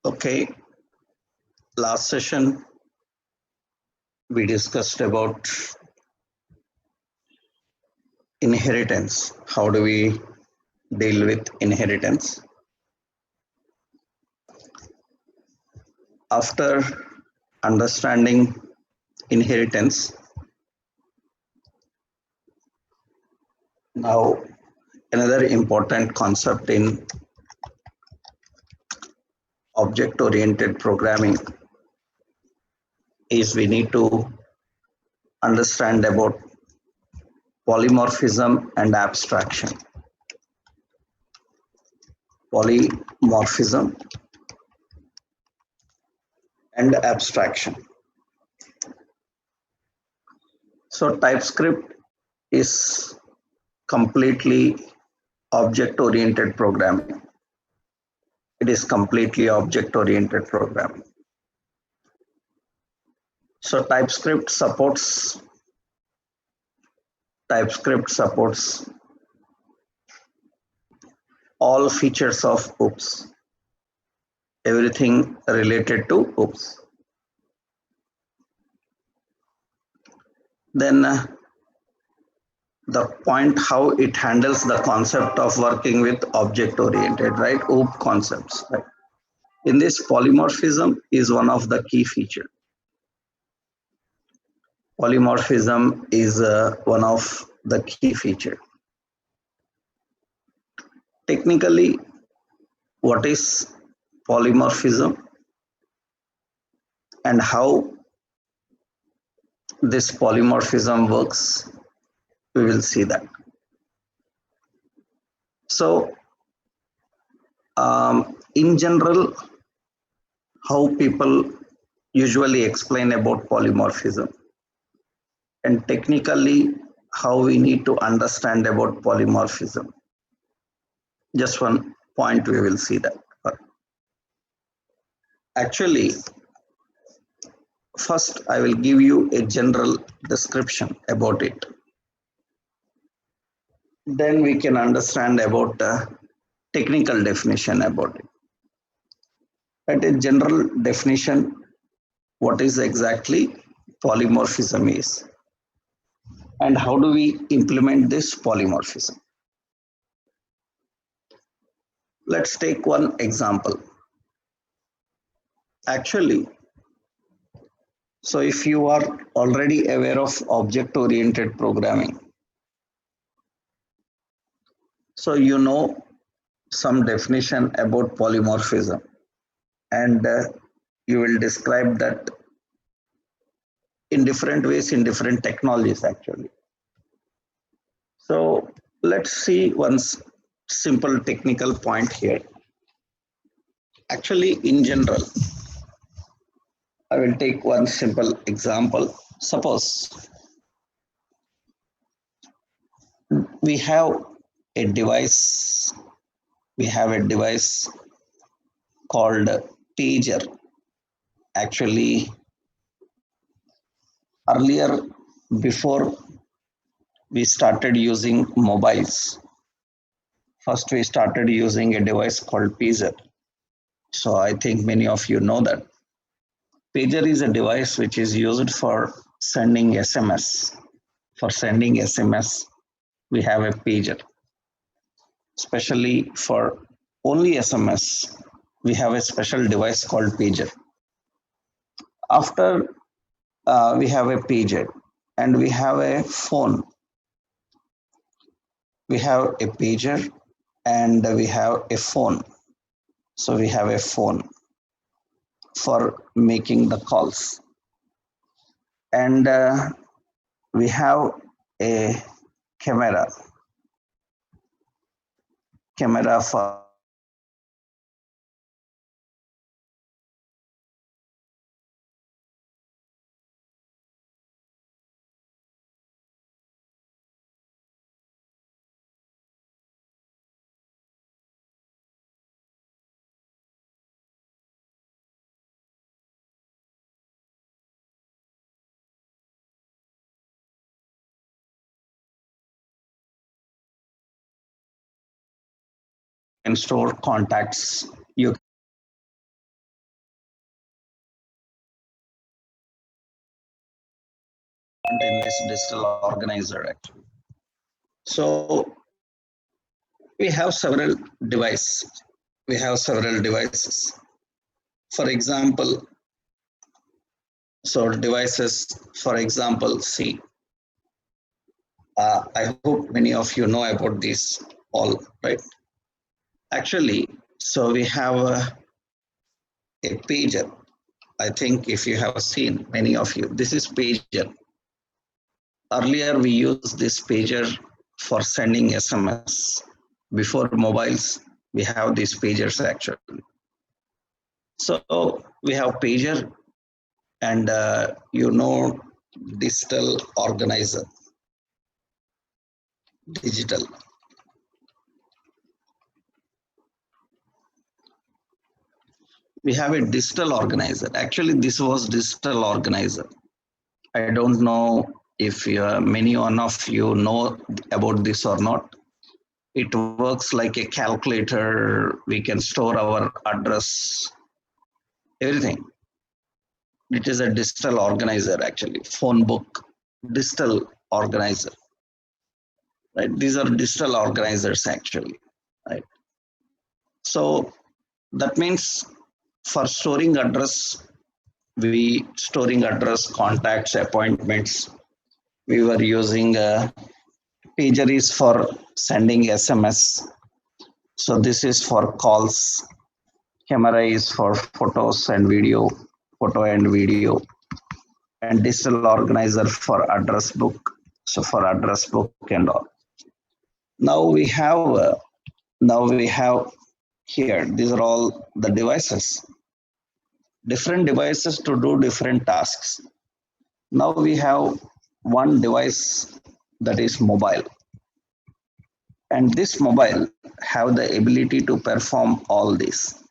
Okay, last session we discussed about inheritance. How do we deal with inheritance? After understanding inheritance, now another important concept in object-oriented programming is we need to understand about polymorphism and abstraction. Polymorphism and abstraction. So Typescript is completely object-oriented programming. It is completely object-oriented programming. So TypeScript supports all features of OOPS, everything related to OOPS. Then the point how it handles the concept of working with object-oriented, right? OOP concepts, right? In this, polymorphism is one of the key features. Polymorphism is one of the key features. Technically, what is polymorphism and how this polymorphism works, we will see that. So, in general, how people usually explain about polymorphism, and technically how we need to understand about polymorphism. Just one point we will see that. Actually, first I will give you a general description about it. Then we can understand about technical definition about it. At a general definition, what is exactly polymorphism is and how do we implement this polymorphism. Let's take one example. Actually, so if you are already aware of object-oriented programming, so you know some definition about polymorphism, and you will describe that in different ways in different technologies actually. So let's see one simple technical point here. Actually, in general, I will take one simple example. Suppose we have a device called pager. Actually, earlier, before we started using mobiles, first we started using a device called pager. So I think many of you know that. Pager is a device which is used for sending SMS. For sending SMS, we have a pager. Especially for only SMS, we have a special device called pager. After we have a pager and we have a phone. We have a pager and we have a phone. So we have a phone for making the calls. And we have a camera for and store contacts. You in this digital organizer actually. So we have several devices. We have several devices. For example, so devices, for example, see, I hope many of you know about this all, right? Actually, so we have a pager. I think if you have seen, many of you, this is pager. Earlier, we used this pager for sending SMS. Before mobiles, we have these pagers actually. So we have pager and digital organizer, digital. We have a digital organizer. Actually, this was digital organizer. I don't know if many one of you know about this or not. It works like a calculator. We can store our address, everything. It is a digital organizer actually. Phone book, digital organizer. Right? These are digital organizers actually. Right? So that means for storing address, contacts, appointments. We were using pager is for sending SMS. So this is for calls. Camera is for photos and video, and digital organizer for address book. So for address book and all. Now we have here. These are all the devices. Different devices to do different tasks. Now we have one device that is mobile, and this mobile have the ability to perform all this.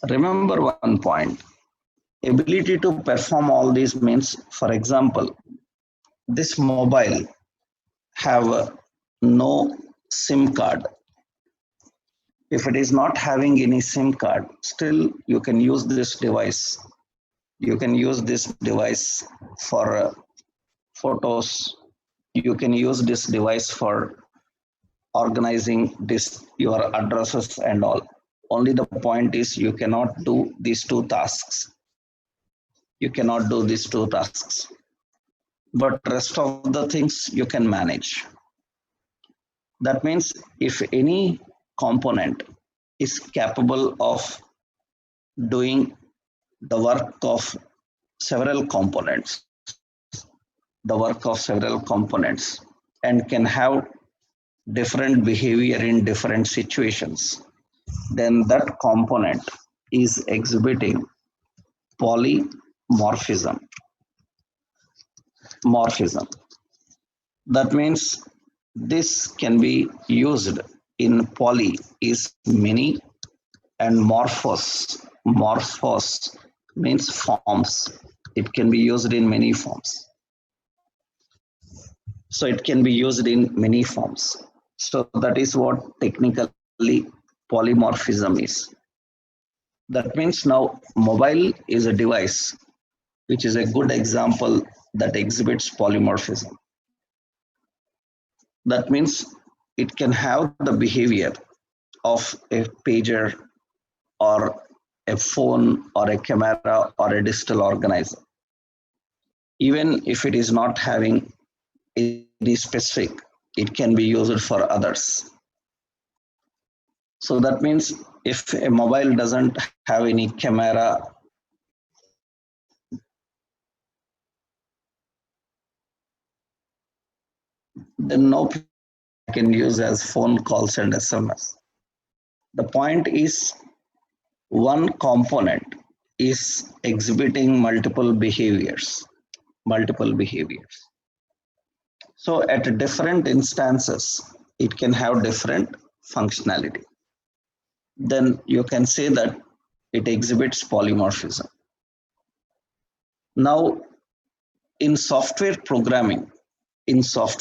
Remember one point. Ability to perform all this means, for example, this mobile have no SIM card. If it is not having any SIM card, still you can use this device. You can use this device for photos. You can use this device for organizing your addresses and all. Only the point is you cannot do these two tasks. But rest of the things you can manage. That means if any component is capable of doing the work of several components, and can have different behavior in different situations, then that component is exhibiting polymorphism. That means this can be used in poly is many, and morphos means forms. It can be used in many forms. So it can be used in many forms. So that is what technically polymorphism is. That means now mobile is a device which is a good example that exhibits polymorphism. That means it can have the behavior of a pager or a phone or a camera or a digital organizer. Even if it is not having any specific, it can be used for others. So that means if a mobile doesn't have any camera, then no can use as phone calls and SMS. The point is one component is exhibiting multiple behaviors. So at different instances, it can have different functionality. Then you can say that it exhibits polymorphism. Now, in software programming,